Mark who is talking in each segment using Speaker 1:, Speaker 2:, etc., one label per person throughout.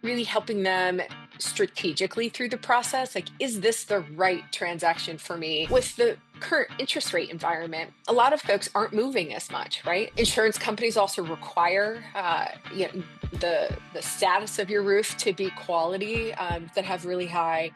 Speaker 1: really helping them strategically through the process. Like, is this the right transaction for me? With the current interest rate environment, a lot of folks aren't moving as much, right? Insurance companies also require, the status of your roof to be quality, that have really high,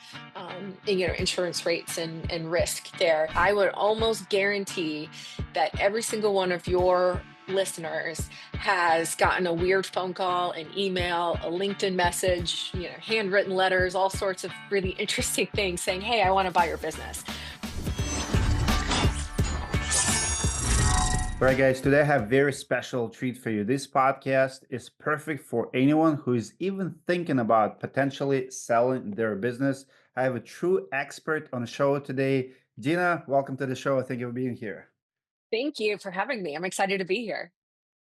Speaker 1: insurance rates and risk there. I would almost guarantee that every single one of your listeners has gotten a weird phone call, an email, a LinkedIn message, handwritten letters, all sorts of really interesting things saying, "Hey, I want to buy your business."
Speaker 2: All right, guys, today I have a very special treat for you. This podcast is perfect for anyone who is even thinking about potentially selling their business. I have a true expert on the show today. Dina, welcome to the show. Thank you for being here.
Speaker 1: Thank you for having me. I'm excited to be here.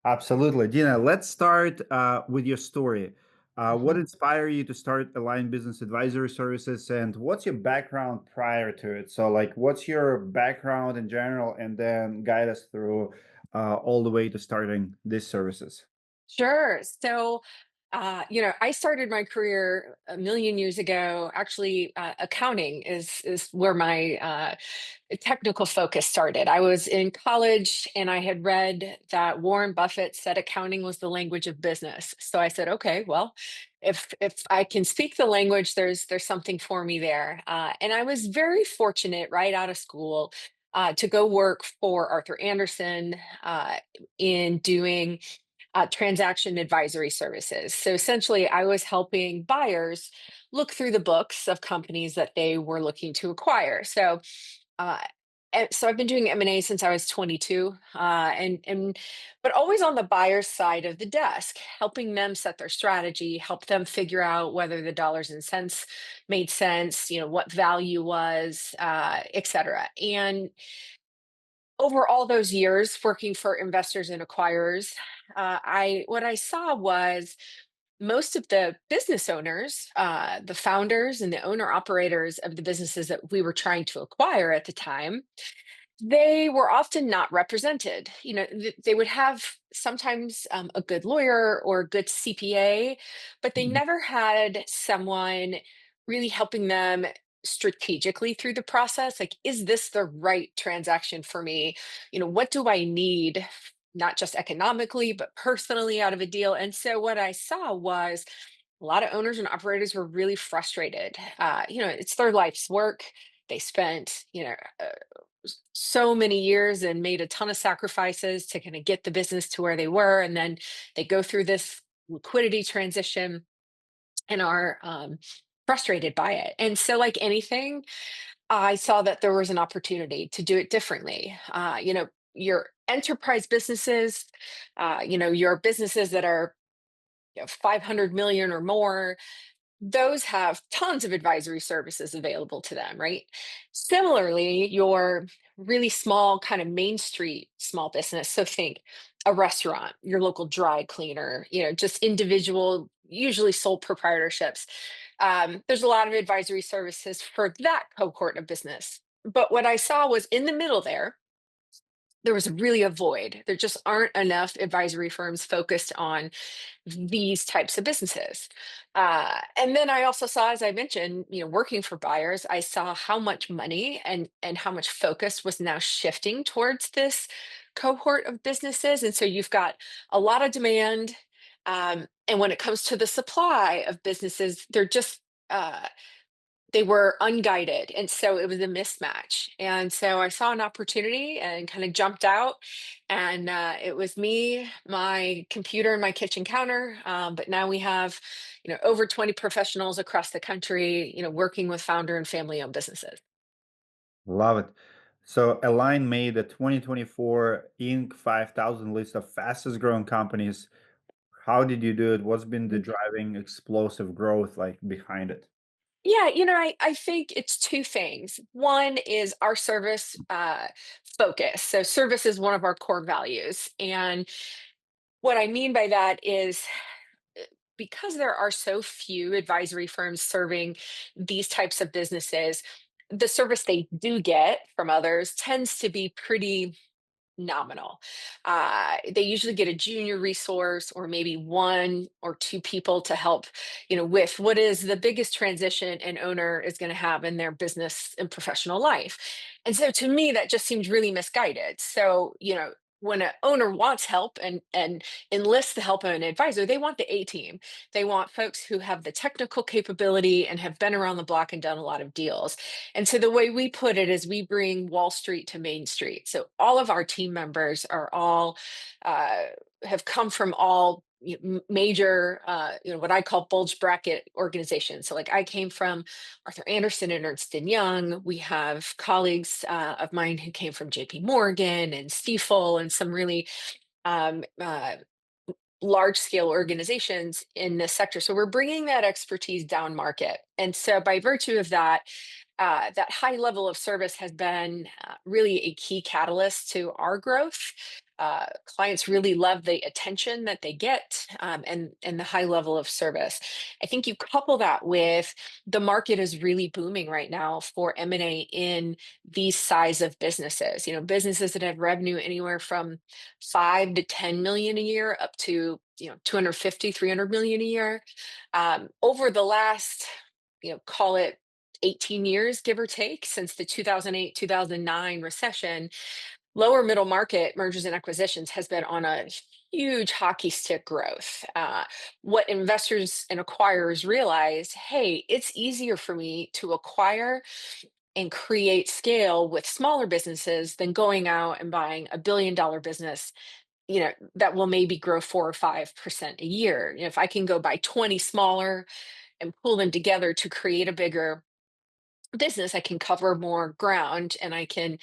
Speaker 2: Absolutely. Dina, let's start with your story. What
Speaker 1: Mhm.
Speaker 2: inspired you to start Align Business Advisory Services, and what's your background prior to it? So, like, what's your background in general, and then guide us through all the way to starting these services.
Speaker 1: Sure. So, I started my career a million years ago. Actually, accounting is where my technical focus started. I was in college and I had read that Warren Buffett said accounting was the language of business. So I said, okay, well, if I can speak the language, there's something for me there. And I was very fortunate right out of school. To go work for Arthur Anderson, in doing transaction advisory services. So essentially, I was helping buyers look through the books of companies that they were looking to acquire. Uh, so I've been doing M&A since I was 22, and but always on the buyer's side of the desk, helping them set their strategy, help them figure out whether the dollars and cents made sense, what value was, et cetera. And over all those years working for investors and acquirers, I what I saw was most of the business owners, the founders and the owner operators of the businesses that we were trying to acquire at the time, they were often not represented. They would have sometimes a good lawyer or a good CPA, but they
Speaker 2: Mhm.
Speaker 1: never had someone really helping them strategically through the process. Like, is this the right transaction for me? What do I need? Not just economically, but personally out of a deal. And so what I saw was a lot of owners and operators were really frustrated. It's their life's work. They spent, so many years and made a ton of sacrifices to kind of get the business to where they were. And then they go through this liquidity transition and are frustrated by it. And so, like anything, I saw that there was an opportunity to do it differently. Your enterprise businesses, your businesses that are 500 million or more, those have tons of advisory services available to them, right? Similarly, your really small kind of main street small business. So think a restaurant, your local dry cleaner, just individual, usually sole proprietorships. There's a lot of advisory services for that cohort of business. But what I saw was in the middle there was really a void. There just aren't enough advisory firms focused on these types of businesses. And then I also saw, as I mentioned, working for buyers, I saw how much money and how much focus was now shifting towards this cohort of businesses. And so you've got a lot of demand. And when it comes to the supply of businesses, uh, they were unguided, and so it was a mismatch. And so I saw an opportunity and kind of jumped out, and it was me, my computer, and my kitchen counter. But now we have, over 20 professionals across the country, working with founder and family-owned businesses.
Speaker 2: Love it. So, Align made the 2024 Inc. 5000 list of fastest growing companies. How did you do it? What's been the driving explosive growth like behind it?
Speaker 1: Yeah, I think it's two things. One is our service focus. So service is one of our core values. And what I mean by that is, because there are so few advisory firms serving these types of businesses, the service they do get from others tends to be pretty. nominal. They usually get a junior resource or maybe one or two people to help, with what is the biggest transition an owner is going to have in their business and professional life. And so to me, that just seems really misguided. So, when an owner wants help and enlists the help of an advisor, they want the A team. They want folks who have the technical capability and have been around the block and done a lot of deals. And so the way we put it is we bring Wall Street to Main Street. So all of our team members are all uh, have come from all major, what I call bulge bracket organizations. So like I came from Arthur Anderson and Ernst and Young. We have colleagues of mine who came from J.P. Morgan and Stifel and some really um, uh, large scale organizations in this sector. So we're bringing that expertise down market. And so by virtue of that, that high level of service has been really a key catalyst to our growth. Clients really love the attention that they get and the high level of service. I think you couple that with the market is really booming right now for M&A in these size of businesses. Businesses that have revenue anywhere from 5 to 10 million a year up to 250, 300 million a year. Over the last, call it 18 years, give or take, since the 2008, 2009 recession, lower middle market mergers and acquisitions has been on a huge hockey stick growth. What investors and acquirers realize, hey, it's easier for me to acquire and create scale with smaller businesses than going out and buying a $1 billion business, that will maybe grow 4 or 5% a year. If I can go buy 20 smaller and pull them together to create a bigger business, I can cover more ground and I can,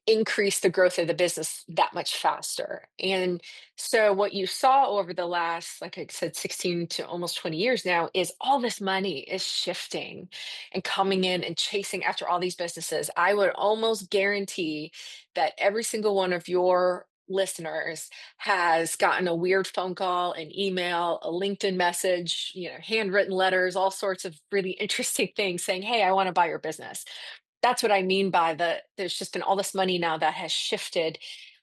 Speaker 1: increase the growth of the business that much faster. And so, what you saw over the last, like I said, 16 to almost 20 years now, is all this money is shifting and coming in and chasing after all these businesses. I would almost guarantee that every single one of your listeners has gotten a weird phone call, an email, a LinkedIn message, handwritten letters, all sorts of really interesting things saying, "Hey, I want to buy your business." That's what I mean by there's just been all this money now that has shifted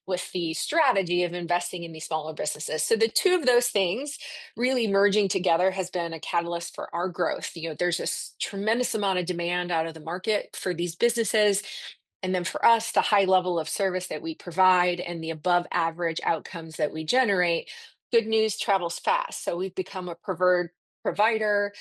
Speaker 1: with the strategy of investing in these smaller businesses. So the two of those things really merging together has been a catalyst for our growth. There's this tremendous amount of demand out of the market for these businesses. And then for us, the high level of service that we provide and the above average outcomes that we generate, good news travels fast. So we've become a preferred provider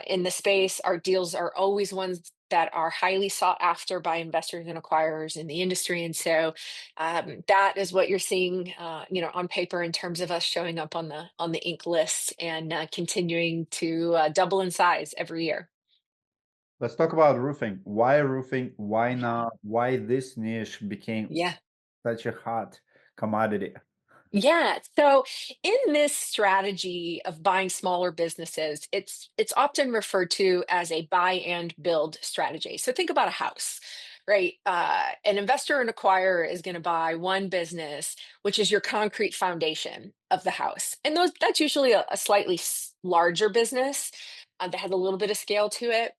Speaker 1: in the space. Our deals are always ones that are highly sought after by investors and acquirers in the industry. And so that is what you're seeing, on paper in terms of us showing up on the Inc. list and continuing to double in size every year.
Speaker 2: Let's talk about roofing. Why roofing? Why not? Why this niche became
Speaker 1: Yeah.
Speaker 2: such a hot commodity?
Speaker 1: Yeah. So in this strategy of buying smaller businesses, it's often referred to as a buy and build strategy. So think about a house, right? An investor and acquirer is going to buy one business, which is your concrete foundation of the house, and that's usually a slightly larger business that has a little bit of scale to it.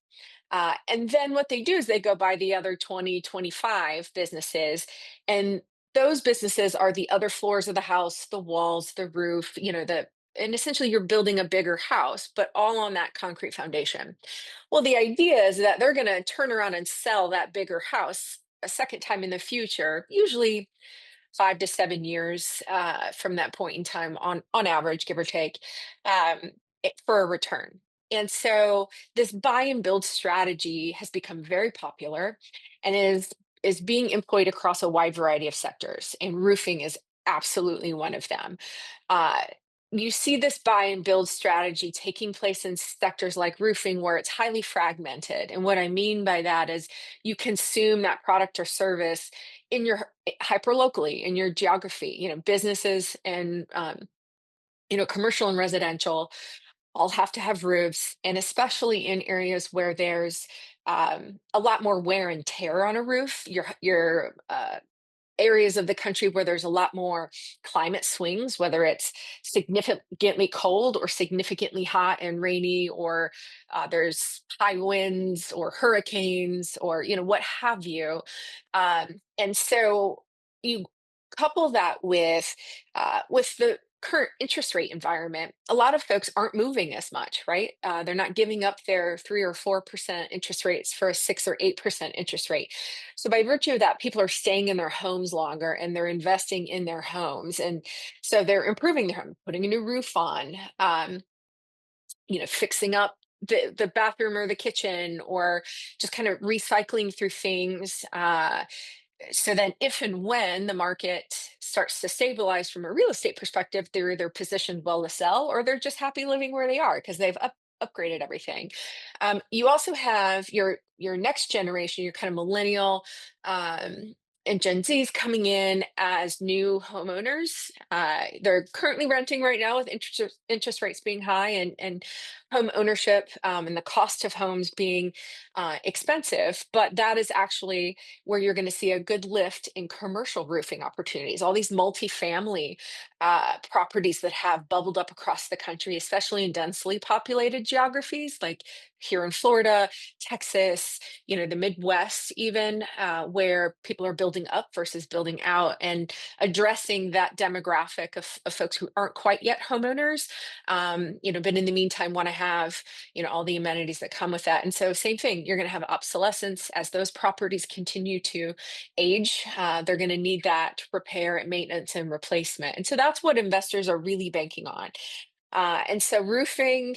Speaker 1: And then what they do is they go buy the other 20, 25 businesses. And those businesses are the other floors of the house, the walls, the roof, and essentially you're building a bigger house, but all on that concrete foundation. Well, the idea is that they're going to turn around and sell that bigger house a second time in the future, usually 5 to 7 years from that point in time, on average, give or take, for a return. And so this buy and build strategy has become very popular and is being employed across a wide variety of sectors, and roofing is absolutely one of them. Uh, you see this buy and build strategy taking place in sectors like roofing where it's highly fragmented. And what I mean by that is you consume that product or service in your hyper locally in your geography. Businesses and commercial and residential all have to have roofs, and especially in areas where there's a lot more wear and tear on a roof. Your areas of the country where there's a lot more climate swings, whether it's significantly cold or significantly hot and rainy, or there's high winds or hurricanes or what have you. And so you couple that with the current interest rate environment, a lot of folks aren't moving as much, right? They're not giving up their 3 or 4% interest rates for a 6 or 8% interest rate. So by virtue of that, people are staying in their homes longer and they're investing in their homes, and so they're improving their home, putting a new roof on, fixing up the bathroom or the kitchen, or just kind of recycling through things. So then if and when the market starts to stabilize from a real estate perspective, they're either positioned well to sell, or they're just happy living where they are because they've upgraded everything. You also have your next generation, your kind of millennial, and Gen Zs coming in as new homeowners. They're currently renting right now with interest rates being high, and home ownership, and the cost of homes being expensive. But that is actually where you're going to see a good lift in commercial roofing opportunities. All these multifamily properties that have bubbled up across the country, especially in densely populated geographies like here in Florida, Texas, the Midwest, even, where people are building up versus building out, and addressing that demographic of folks who aren't quite yet homeowners, but in the meantime want to have, all the amenities that come with that. And so, same thing, you're going to have obsolescence as those properties continue to age. They're going to need that repair and maintenance and replacement. And so that's what investors are really banking on. And so roofing,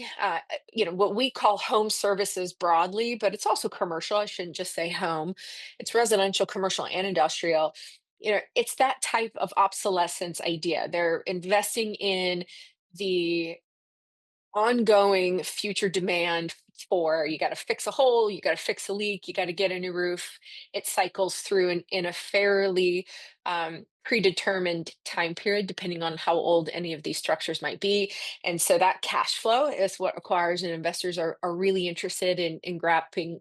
Speaker 1: what we call home services broadly, but it's also commercial. I shouldn't just say home. It's residential, commercial, and industrial. It's that type of obsolescence idea. They're investing in the ongoing future demand for, you got to fix a hole, you got to fix a leak, you got to get a new roof. It cycles through in a fairly predetermined time period, depending on how old any of these structures might be. And so that cash flow is what acquirers and investors are really interested in grabbing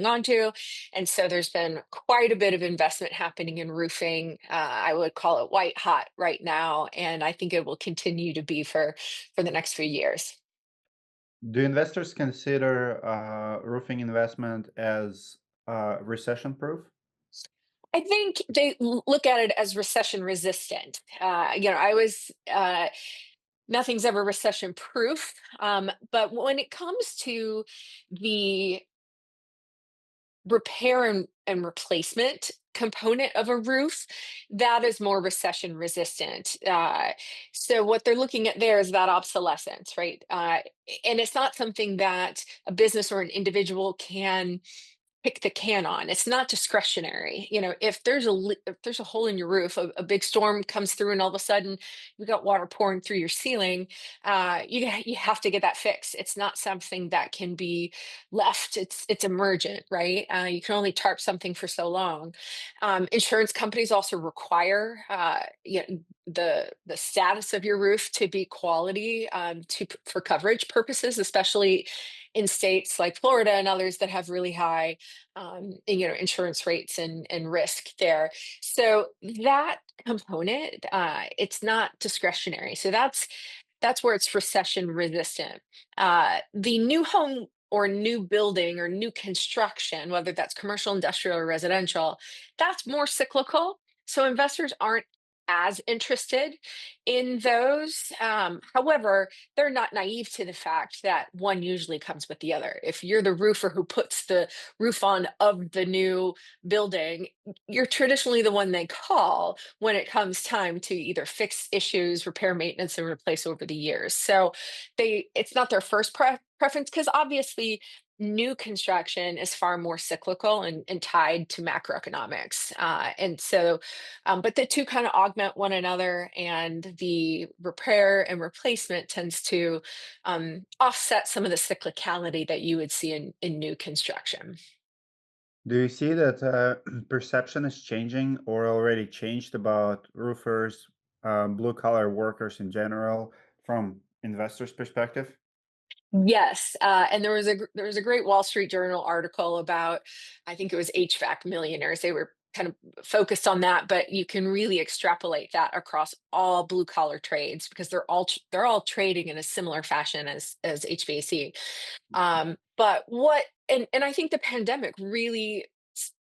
Speaker 1: onto. And so there's been quite a bit of investment happening in roofing. I would call it white hot right now, and I think it will continue to be for the next few years.
Speaker 2: Do investors consider roofing investment as recession proof?
Speaker 1: I think they look at it as recession resistant. I was nothing's ever recession proof, but when it comes to the repair and replacement component of a roof, that is more recession resistant. So what they're looking at there is that obsolescence, right? And it's not something that a business or an individual can kick the can on. It's not discretionary. If there's a hole in your roof, a big storm comes through, and all of a sudden you got water pouring through your ceiling, you have to get that fixed. It's not something that can be left. It's emergent, right? You can only tarp something for so long. Insurance companies also require the status of your roof to be quality, for coverage purposes, especially in states like Florida and others that have really high insurance rates and risk there. So that component, it's not discretionary. So that's where it's recession resistant. The new home or new building or new construction, whether that's commercial, industrial, or residential, that's more cyclical. So investors aren't as interested in those. However, they're not naive to the fact that one usually comes with the other. If you're the roofer who puts the roof on of the new building, you're traditionally the one they call when it comes time to either fix issues, repair, maintenance, and replace over the years. So it's not their first preference, because obviously new construction is far more cyclical and tied to macroeconomics. And so, but the two kind of augment one another, and the repair and replacement tends to offset some of the cyclicality that you would see in new construction.
Speaker 2: Do you see that perception is changing or already changed about roofers, blue collar workers in general, from investors' perspective?
Speaker 1: Yes, and there was a great Wall Street Journal article about, I think it was HVAC millionaires. They were kind of focused on that, but you can really extrapolate that across all blue collar trades, because they're all trading in a similar fashion as HVAC. But what and I think the pandemic really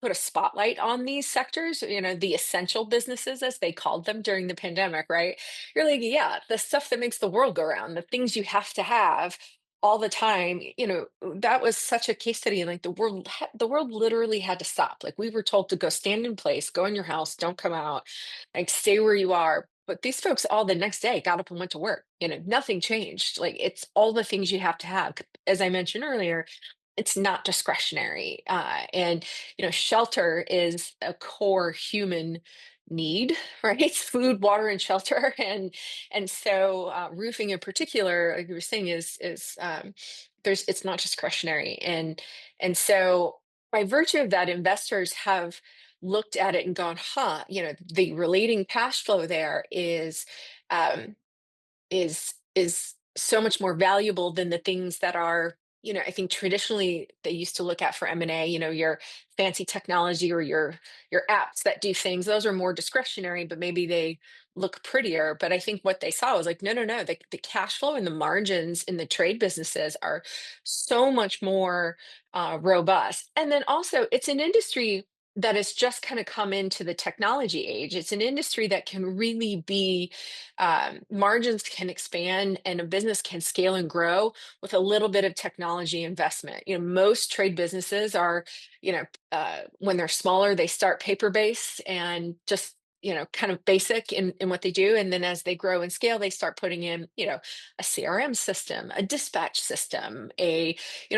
Speaker 1: put a spotlight on these sectors, the essential businesses as they called them during the pandemic, right? You're like, yeah, the stuff that makes the world go round, the things you have to have all the time, that was such a case study. Like the world literally had to stop. Like we were told to go stand in place, go in your house, don't come out, like stay where you are. But these folks all the next day got up and went to work. Nothing changed. Like it's all the things you have to have. As I mentioned earlier, it's not discretionary. And shelter is a core human need, right? It's food, water, and shelter. And so roofing in particular, like you were saying, is there's it's not discretionary. And so by virtue of that, investors have looked at it and gone, huh, the relating cash flow there um, is so much more valuable than the things that are, I think traditionally they used to look at for M&A, your fancy technology or your apps that do things. Those are more discretionary, but maybe they look prettier. But I think what they saw was like, no, no, no, the cash flow and the margins in the trade businesses are so much more robust. And then also it's an industry that has just kind of come into the technology age. It's an industry that can really be margins can expand and a business can scale and grow with a little bit of technology investment. Most trade businesses are, when they're smaller, they start paper based and just kind of basic in what they do. And then as they grow and scale, they start putting in, a CRM system, a dispatch system,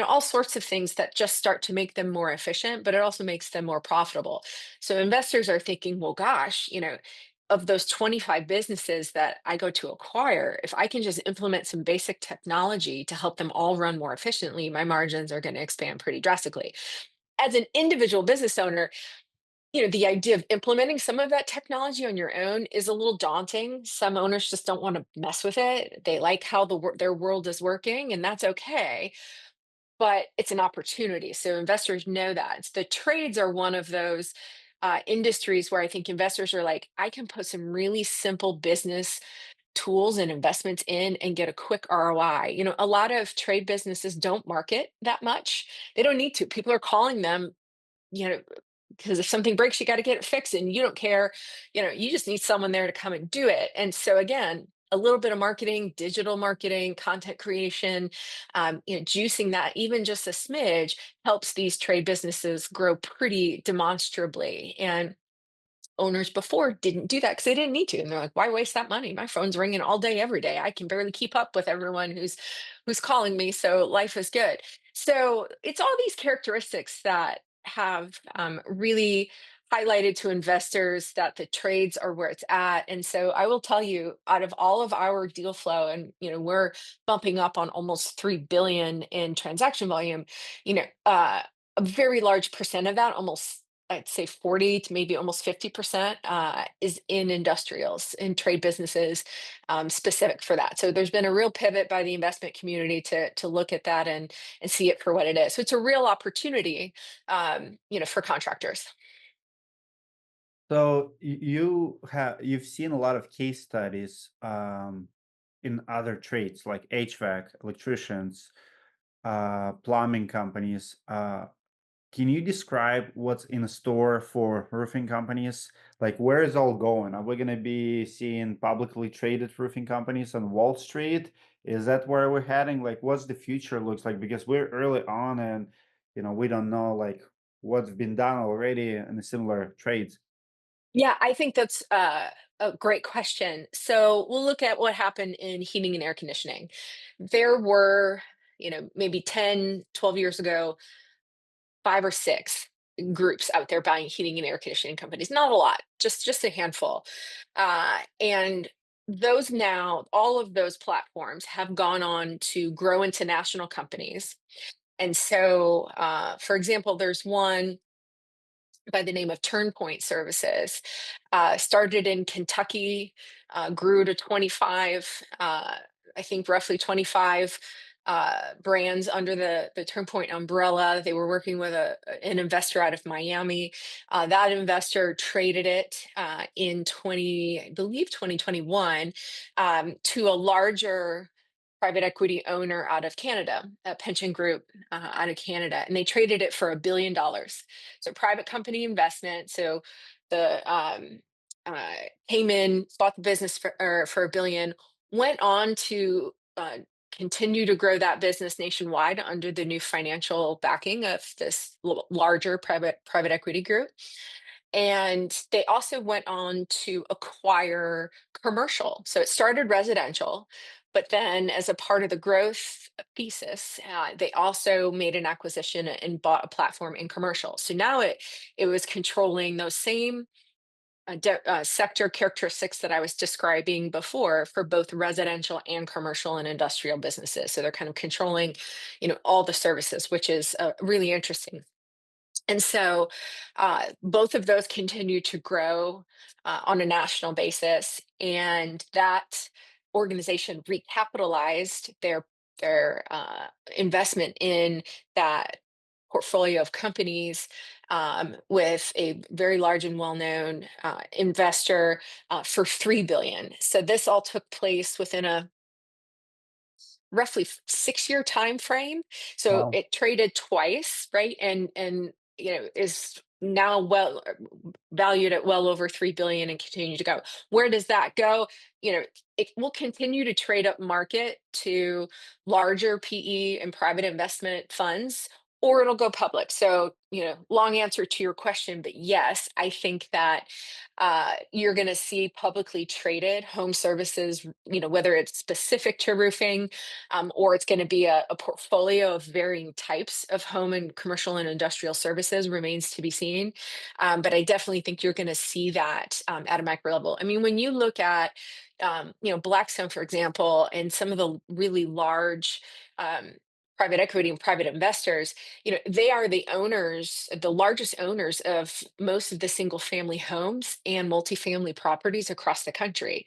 Speaker 1: all sorts of things that just start to make them more efficient, but it also makes them more profitable. So investors are thinking, well, gosh, of those 25 businesses that I go to acquire, if I can just implement some basic technology to help them all run more efficiently, my margins are going to expand pretty drastically. As an individual business owner, the idea of implementing some of that technology on your own is a little daunting. Some owners just don't want to mess with it. They like how their world is working, and that's okay. But it's an opportunity. So investors know that. The trades are one of those industries where I think investors are like, I can put some really simple business tools and investments in and get a quick ROI. A lot of trade businesses don't market that much. They don't need to. People are calling them, you know, because if something breaks, you got to get it fixed and you don't care. You just need someone there to come and do it. And so again, a little bit of marketing, digital marketing, content creation, juicing that even just a smidge helps these trade businesses grow pretty demonstrably. And owners before didn't do that because they didn't need to, and they're like, why waste that money? My phone's ringing all day every day. I can barely keep up with everyone who's calling me, so life is good. So it's all these characteristics that have really highlighted to investors that the trades are where it's at. And so I will tell you, out of all of our deal flow, and we're bumping up on almost 3 billion in transaction volume, you know uh, a very large percent of that, almost I'd say 40 to maybe almost 50% is in industrials, in trade businesses, specific for that. So there's been a real pivot by the investment community to look at that and see it for what it is. So it's a real opportunity, for contractors.
Speaker 2: So you've seen a lot of case studies in other trades like HVAC, electricians, plumbing companies. Can you describe what's in store for roofing companies? Like, where is all going? Are we going to be seeing publicly traded roofing companies on Wall Street? Is that where we're heading? Like, what's the future looks like? Because we're early on, and we don't know like what's been done already in the similar trades.
Speaker 1: Yeah, I think that's a great question. So we'll look at what happened in heating and air conditioning. There were, maybe 10, 12 years ago, 5 or 6 groups out there buying heating and air conditioning companies. Not a lot, just a handful. And those now, all of those platforms have gone on to grow into national companies. And so, for example, there's one by the name of Turnpoint Services. Started in Kentucky, grew to 25, I think roughly 25 brands under the Turnpoint umbrella. They were working with an investor out of Miami. That investor traded it in 20, I believe 2021, to a larger. private equity owner out of Canada, a pension group out of Canada, and they traded it for $1 billion. So private company investment. So the uh, came in, bought the business for a billion, went on to continue to grow that business nationwide under the new financial backing of this larger private equity group. And they also went on to acquire commercial. So it started residential, but then as a part of the growth thesis, they also made an acquisition and bought a platform in commercial. So now it was controlling those same sector characteristics that I was describing before for both residential and commercial and industrial businesses. So they're kind of controlling, all the services, which is really interesting. And so both of those continue to grow on a national basis, and that organization recapitalized their investment in that portfolio of companies with a very large and well-known investor for 3 billion. So this all took place within a roughly 6-year time frame. So
Speaker 2: Wow.
Speaker 1: it traded twice, right? And is now valued at well over 3 billion and continue to go. Where does that go? It will continue to trade up market to larger PE and private investment funds, or it'll go public. So, long answer to your question, but yes, I think that you're going to see publicly traded home services, whether it's specific to roofing, or it's going to be a portfolio of varying types of home and commercial and industrial services remains to be seen. But I definitely think you're going to see that at a micro level. I mean, when you look at, Blackstone, for example, and some of the really large um, private equity and private investors, they are the largest owners of most of the single family homes and multifamily properties across the country.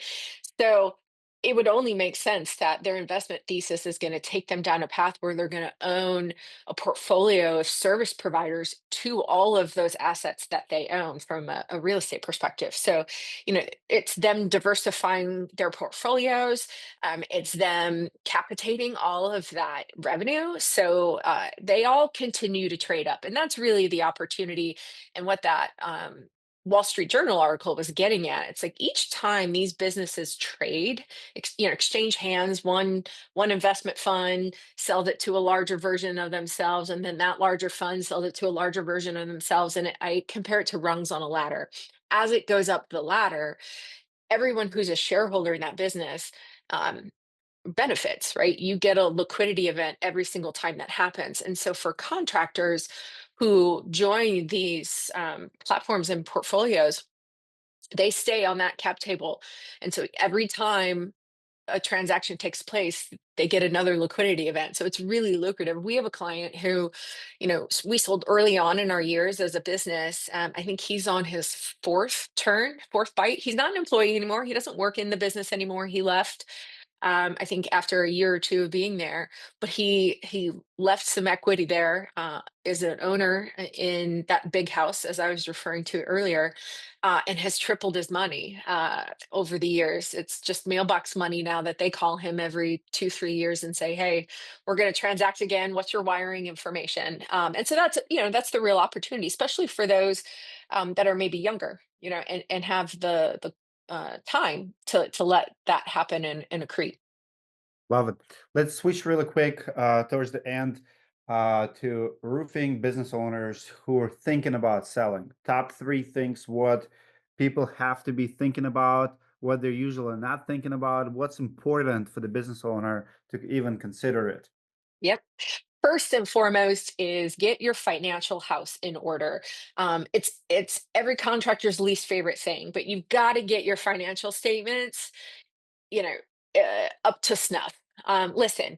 Speaker 1: So it would only make sense that their investment thesis is going to take them down a path where they're going to own a portfolio of service providers to all of those assets that they own from a real estate perspective. So, it's them diversifying their portfolios. It's them capitating all of that revenue. So they all continue to trade up. And that's really the opportunity and what that Wall Street Journal article was getting at. It's like each time these businesses trade, exchange hands, one investment fund sells it to a larger version of themselves, and then that larger fund sells it to a larger version of themselves. And I compare it to rungs on a ladder. As it goes up the ladder, everyone who's a shareholder in that business um, benefits, right? You get a liquidity event every single time that happens. And so for contractors who join these platforms and portfolios, they stay on that cap table. And so every time a transaction takes place, they get another liquidity event. So it's really lucrative. We have a client who, we sold early on in our years as a business. I think he's on his fourth bite. He's not an employee anymore. He doesn't work in the business anymore. He left I think after a year or two of being there, but he left some equity there as an owner in that big house, as I was referring to earlier, and has tripled his money over the years. It's just mailbox money now that they call him every 2, 3 years and say, "Hey, we're going to transact again. What's your wiring information?" And so that's the real opportunity, especially for those that are maybe younger, and have the time to let that happen and accrete.
Speaker 2: Love it. Let's switch really quick towards the end to roofing business owners who are thinking about selling. Top three things what people have to be thinking about, what they're usually not thinking about, what's important for the business owner to even consider it.
Speaker 1: Yep. First and foremost is get your financial house in order. It's every contractor's least favorite thing, but you've got to get your financial statements, you know, up to snuff. Listen,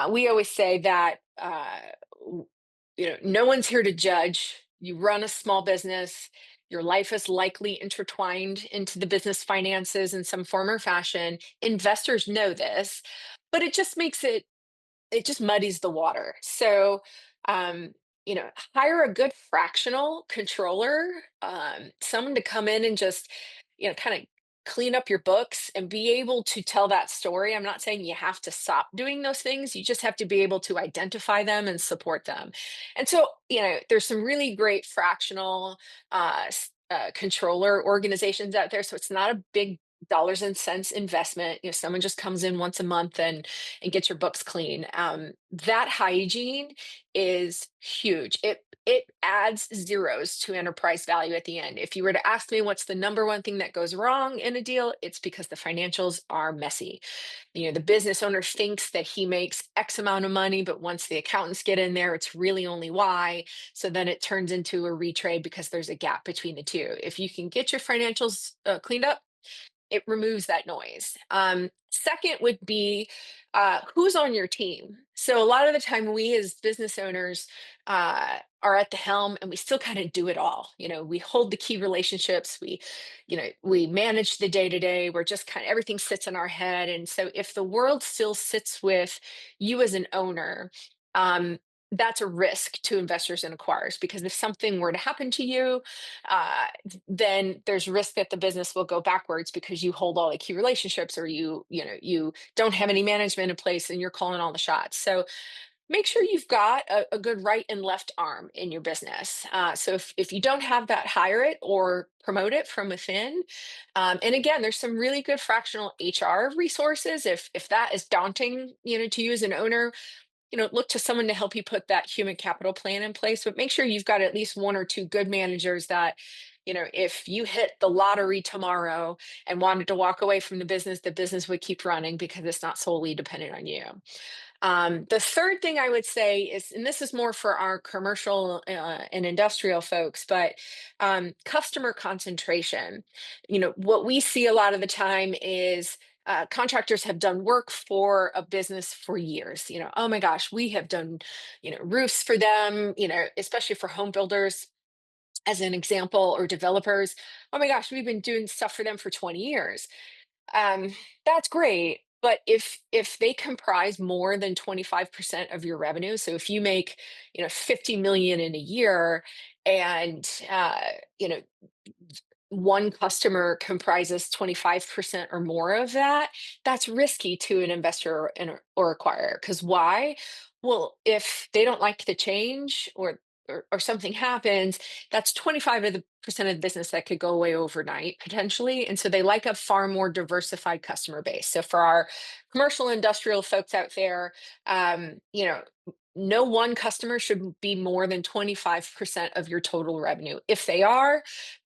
Speaker 1: we always say that no one's here to judge. You run a small business. Your life is likely intertwined into the business finances in some form or fashion. Investors know this, but it just muddies the water. So, um, hire a good fractional controller, someone to come in and just, kind of clean up your books and be able to tell that story. I'm not saying you have to stop doing those things. You just have to be able to identify them and support them. And so, there's some really great fractional controller organizations out there. So it's not a big dollars and cents investment. Someone just comes in once a month and gets your books clean. That hygiene is huge. It adds zeros to enterprise value at the end. If you were to ask me what's the number one thing that goes wrong in a deal, it's because the financials are messy. The business owner thinks that he makes X amount of money, but once the accountants get in there, it's really only Y. So then it turns into a retrade because there's a gap between the two. If you can get your financials cleaned up, it removes that noise. Second would be who's on your team. So a lot of the time, we as business owners are at the helm, and we still kind of do it all. We hold the key relationships. We manage the day to day. We're just kind of everything sits in our head, and so if the world still sits with you as an owner. That's a risk to investors and acquirers because if something were to happen to you, then there's risk that the business will go backwards because you hold all the key relationships or you don't have any management in place and you're calling all the shots. So make sure you've got a good right and left arm in your business. So if you don't have that, hire it or promote it from within. And again, there's some really good fractional HR resources. If that is daunting, to you as an owner, look to someone to help you put that human capital plan in place, but make sure you've got at least one or two good managers that, if you hit the lottery tomorrow and wanted to walk away from the business would keep running because it's not solely dependent on you. The third thing I would say is, and this is more for our commercial and industrial folks, but customer concentration. What we see a lot of the time is contractors have done work for a business for years. Oh my gosh, we have done, roofs for them, especially for home builders as an example, or developers. Oh my gosh, we've been doing stuff for them for 20 years. um, that's great. But if they comprise more than 25% of your revenue, so if you make, 50 million in a year and you know, one customer comprises 25% or more of that, that's risky to an investor or acquirer. Because why? Well, if they don't like the change or something happens, that's 25 of the percent of the business that could go away overnight potentially. And so they like a far more diversified customer base. So for our commercial industrial folks out there, no one customer should be more than 25% of your total revenue. If they are,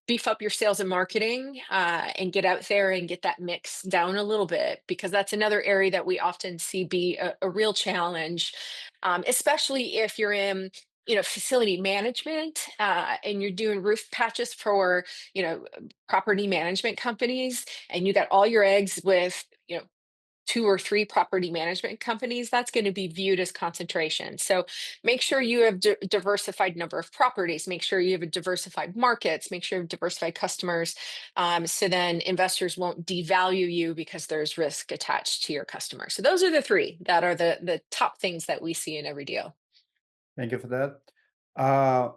Speaker 1: beef up your sales and marketing and get out there and get that mix down a little bit because that's another area that we often see be a real challenge, especially if you're in facility management and you're doing roof patches for property management companies and you got all your eggs with two or three property management companies. That's going to be viewed as concentration. So make sure you have diversified number of properties, make sure you have a diversified markets, make sure you have diversified customers. So then investors won't devalue you because there's risk attached to your customer. So those are the three that are the top things that we see in every deal.
Speaker 2: Thank you for that. Uh,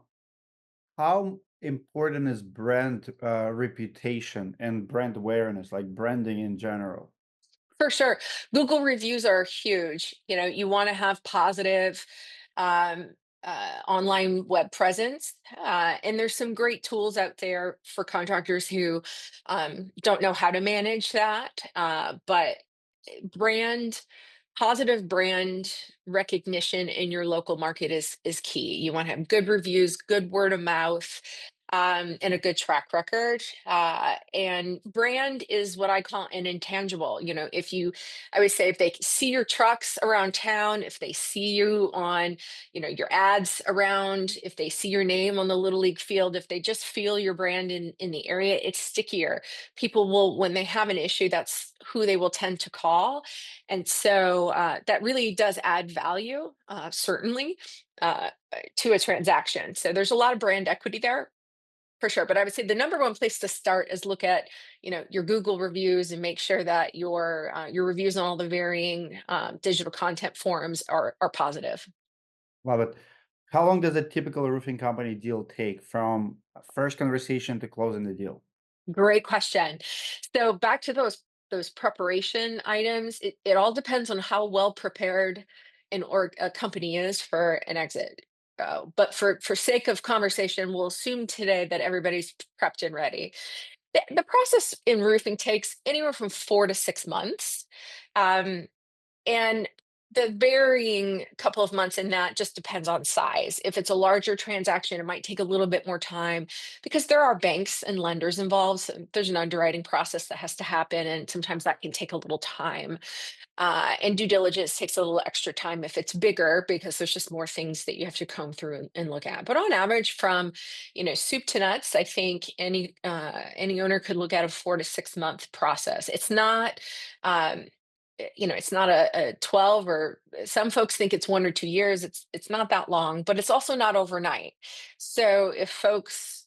Speaker 2: how important is brand reputation and brand awareness, like branding in general?
Speaker 1: For sure. Google reviews are huge. You want to have positive um, online web presence. And there's some great tools out there for contractors who don't know how to manage that. But brand positive brand recognition in your local market is key. You want to have good reviews, good word of mouth, and a good track record. And brand is what I call an intangible. I would say if they see your trucks around town, if they see you on, your ads around, if they see your name on the little league field, if they just feel your brand in the area, it's stickier. People will, when they have an issue, that's who they will tend to call. And so that really does add value, certainly, to a transaction. So there's a lot of brand equity there for sure. But I would say the number one place to start is look at, your Google reviews and make sure that your reviews on all the varying digital content forums are positive.
Speaker 2: Love it. How long does a typical roofing company deal take from first conversation to closing the deal?
Speaker 1: Great question. So back to those preparation items, it all depends on how well prepared a company is for an exit. But for sake of conversation, we'll assume today that everybody's prepped and ready. The process in roofing takes anywhere from 4 to 6 months. Um, and the varying couple of months in that just depends on size. If it's a larger transaction, it might take a little bit more time because there are banks and lenders involved. So there's an underwriting process that has to happen, and sometimes that can take a little time. And due diligence takes a little extra time if it's bigger because there's just more things that you have to comb through and look at. But on average, from soup to nuts, I think any owner could look at a 4 to 6 month process. It's not. It's not a 12, or some folks think it's 1 or 2 years. It's not that long, but it's also not overnight. So if folks,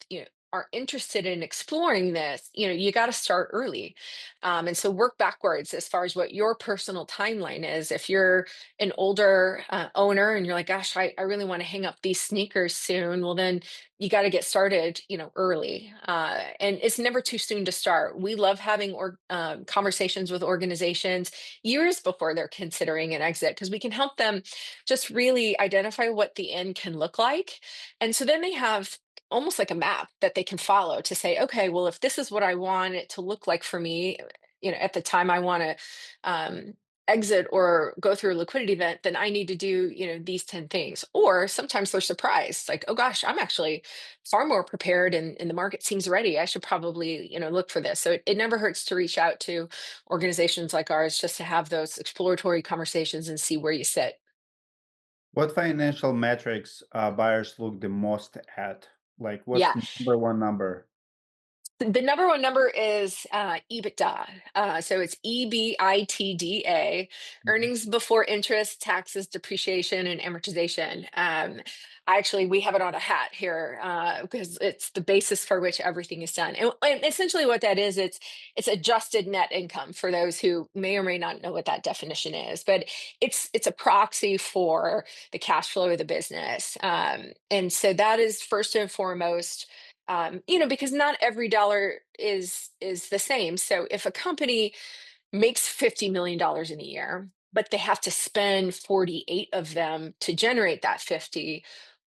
Speaker 1: are interested in exploring this, you got to start early. And so work backwards as far as what your personal timeline is. If you're an older owner and you're like, gosh, I really want to hang up these sneakers soon, well, then you got to get started, early. And it's never too soon to start. We love having conversations with organizations years before they're considering an exit because we can help them just really identify what the end can look like. And so then they have almost like a map that they can follow to say, okay, well, if this is what I want it to look like for me, at the time I want to um, exit or go through a liquidity event, then I need to do, these 10 things. Or sometimes they're surprised, like, oh gosh, I'm actually far more prepared and the market seems ready. I should probably, look for this. So it never hurts to reach out to organizations like ours just to have those exploratory conversations and see where you sit.
Speaker 2: What financial metrics buyers look the most at? Like, what's
Speaker 1: Yeah.
Speaker 2: the number one number?
Speaker 1: The number one number is EBITDA. So it's EBITDA,
Speaker 2: Mhm.
Speaker 1: earnings before interest, taxes, depreciation, and amortization. We have it on a hat here because it's the basis for which everything is done. And essentially, what that is, it's adjusted net income for those who may or may not know what that definition is. But it's a proxy for the cash flow of the business, and so that is first and foremost, because not every dollar is the same. So if a company makes $50 million in a year, but they have to spend 48 of them to generate that 50,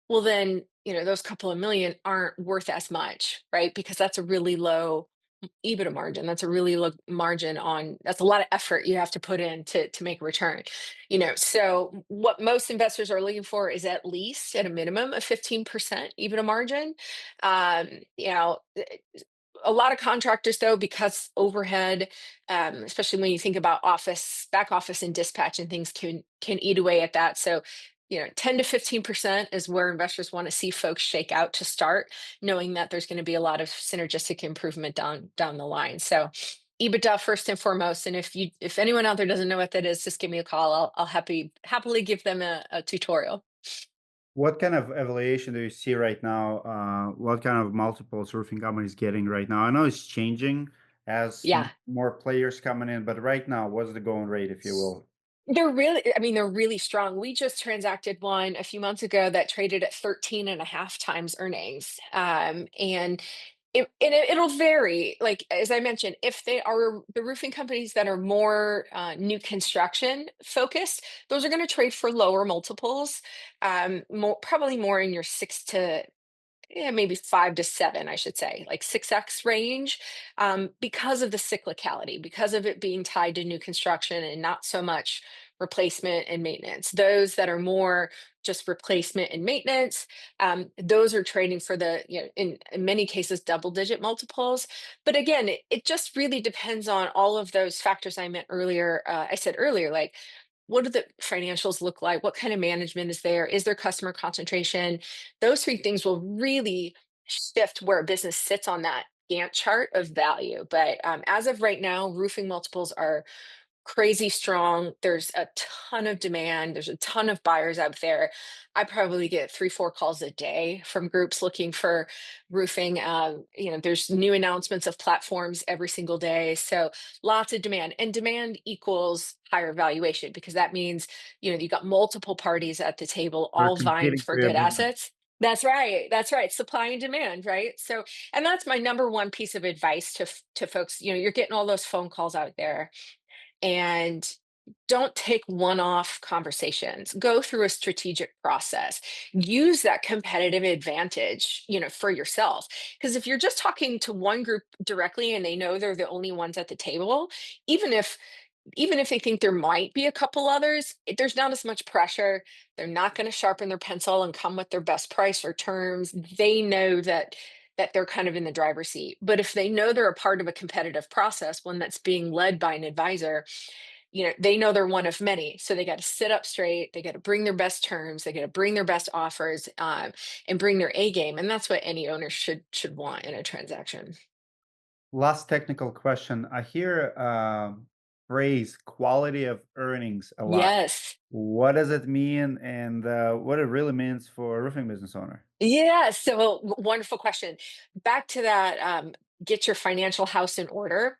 Speaker 1: well then, those couple of million aren't worth as much, right? Because that's a really low EBITDA margin. That's a really low margin on that's a lot of effort you have to put in to make a return. So what most investors are looking for is at least at a minimum of 15% EBITDA margin. Um, you know, a lot of contractors though, because overhead, especially when you think about back office and dispatch and things can eat away at that. So 10 to 15% is where investors want to see folks shake out to start, knowing that there's going to be a lot of synergistic improvement down the line. So EBITDA first and foremost. And if anyone out there doesn't know what that is, just give me a call. I'll happily give them a tutorial.
Speaker 2: What kind of evaluation do you see right now? What kind of multiples roofing companies getting right now? I know it's changing as
Speaker 1: Yeah.
Speaker 2: more players coming in, but right now, what's the going rate, if you will?
Speaker 1: They're really strong. We just transacted one a few months ago that traded at 13 and a half times earnings. And it'll vary. Like, as I mentioned, if they are the roofing companies that are more new construction focused, those are going to trade for lower multiples, probably more in your 6 to maybe 5 to 7, I should say, like 6x range, because of the cyclicality, because of it being tied to new construction and not so much replacement and maintenance. Those that are more just replacement and maintenance, those are trading for in many cases, double-digit multiples. But again, it just really depends on all of those factors I meant earlier. I said earlier, like, what do the financials look like? What kind of management is there? Is there customer concentration? Those three things will really shift where a business sits on that Gantt chart of value. But as of right now, roofing multiples are crazy strong. There's a ton of demand. There's a ton of buyers out there. I probably get 3, 4 calls a day from groups looking for roofing. There's new announcements of platforms every single day. So lots of demand, and demand equals higher valuation because that means, you got multiple parties at the table
Speaker 2: We're
Speaker 1: all vying
Speaker 2: competing
Speaker 1: for
Speaker 2: for your
Speaker 1: good
Speaker 2: business.
Speaker 1: assets. That's right. That's right. Supply and demand, right? So, and that's my number one piece of advice to folks. You're getting all those phone calls out there, and don't take one-off conversations. Go through a strategic process. Use that competitive advantage, for yourself. Because if you're just talking to one group directly and they know they're the only ones at the table, even if even if they think there might be a couple others, there's not as much pressure. They're not going to sharpen their pencil and come with their best price or terms. They know that they're kind of in the driver's seat. But if they know they're a part of a competitive process, one that's being led by an advisor, they know they're one of many. So they got to sit up straight. They got to bring their best terms. They got to bring their best offers, and bring their A game. And that's what any owner should want in a transaction.
Speaker 2: Last technical question. I hear phrase quality of earnings a lot.
Speaker 1: Yes.
Speaker 2: What does it mean and what it really means for a roofing business owner?
Speaker 1: Yeah, so wonderful question. Back to that, get your financial house in order.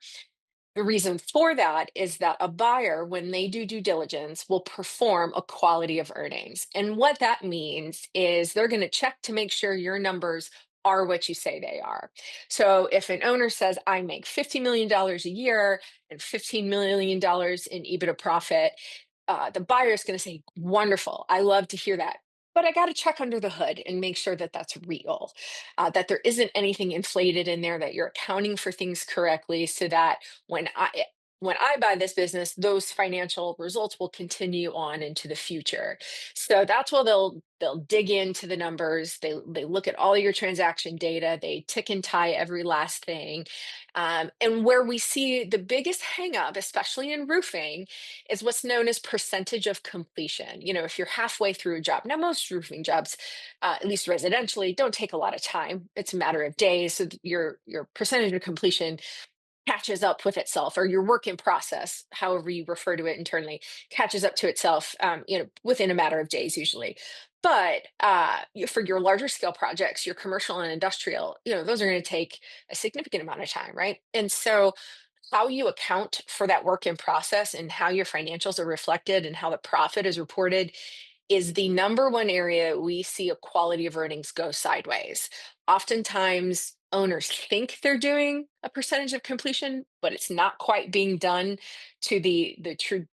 Speaker 1: The reason for that is that a buyer, when they do due diligence, will perform a quality of earnings. And what that means is they're going to check to make sure your numbers are what you say they are. So if an owner says, I make $50 million a year and $15 million in EBITDA profit, the buyer is going to say, wonderful, I love to hear that. But I got to check under the hood and make sure that that's real, that there isn't anything inflated in there, that you're accounting for things correctly, so that when I when I buy this business, those financial results will continue on into the future. So that's where they'll dig into the numbers. They look at all your transaction data. They tick and tie every last thing. And where we see the biggest hang up, especially in roofing, is what's known as percentage of completion. If you're halfway through a job, now most roofing jobs, at least residentially, don't take a lot of time. It's a matter of days. So your percentage of completion catches up with itself, or your work in process, however you refer to it internally, catches up to itself, within a matter of days usually. But for your larger scale projects, your commercial and industrial, those are going to take a significant amount of time, right? And so how you account for that work in process and how your financials are reflected and how the profit is reported is the number one area we see a quality of earnings go sideways. Oftentimes, owners think they're doing a percentage of completion, but it's not quite being done to the true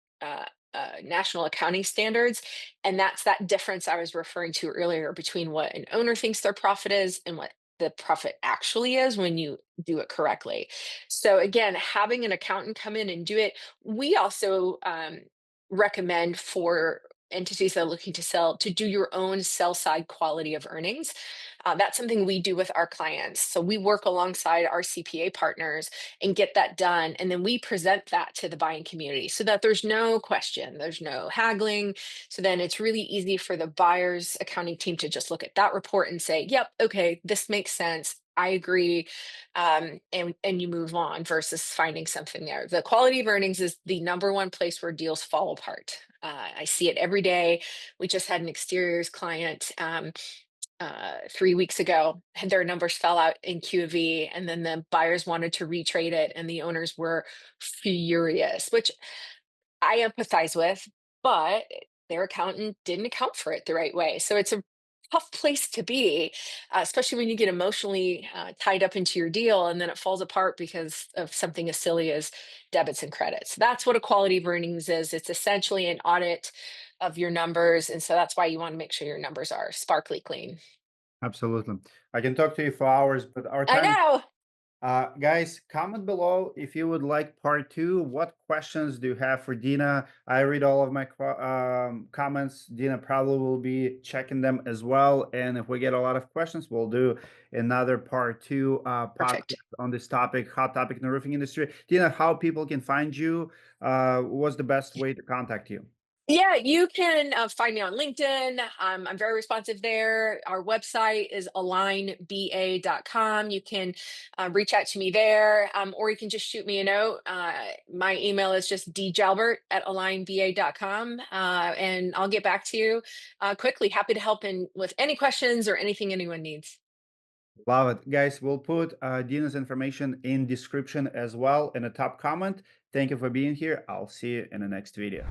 Speaker 1: national accounting standards. And that's that difference I was referring to earlier between what an owner thinks their profit is and what the profit actually is when you do it correctly. So again, having an accountant come in and do it. We also recommend for entities that are looking to sell to do your own sell side quality of earnings. That's something we do with our clients. So we work alongside our CPA partners and get that done. And then we present that to the buying community so that there's no question, there's no haggling. So then it's really easy for the buyer's accounting team to just look at that report and say, yep, okay, this makes sense. I agree, and you move on versus finding something there. The quality of earnings is the number one place where deals fall apart. I see it every day. We just had an exteriors client 3 weeks ago, and their numbers fell out in Q of E, and then the buyers wanted to retrade it, and the owners were furious, which I empathize with, but their accountant didn't account for it the right way. So it's a tough place to be, especially when you get emotionally tied up into your deal and then it falls apart because of something as silly as debits and credits. That's what a quality of earnings is. It's essentially an audit of your numbers. And so that's why you want to make sure your numbers are sparkly clean.
Speaker 2: Absolutely. I can talk to you for hours, but our
Speaker 1: I
Speaker 2: time is
Speaker 1: know.
Speaker 2: guys, comment below if you would like part two. What questions do you have for Dina? I read all of my comments. Dina probably will be checking them as well. And if we get a lot of questions, we'll do another part two
Speaker 1: Perfect.
Speaker 2: podcast on this topic, hot topic in the roofing industry. Dina, how people can find you? What's the best way to contact you?
Speaker 1: Yeah, you can find me on LinkedIn. I'm very responsive there. Our website is alignba.com. You can reach out to me there, or you can just shoot me a note. My email is just djalbert at alignba.com, and I'll get back to you quickly. Happy to help in with any questions or anything anyone needs.
Speaker 2: Love it. Guys, we'll put Dina's information in description as well in a top comment. Thank you for being here. I'll see you in the next video.